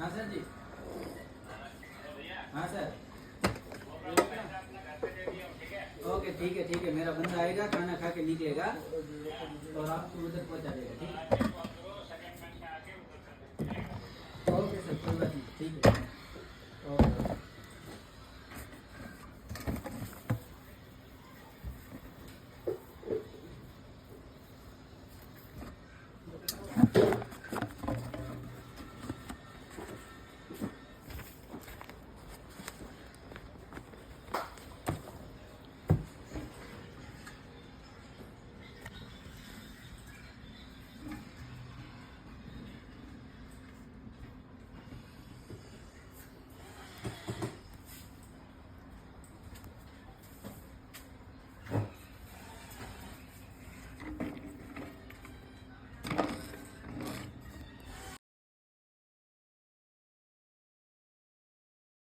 हाँ सर जी। हाँ sir. Okay ठीक है, मेरा बंदा आएगा, खाना खा के निकलेगा और आपको उधर पहुंचा देगा, ठीक है।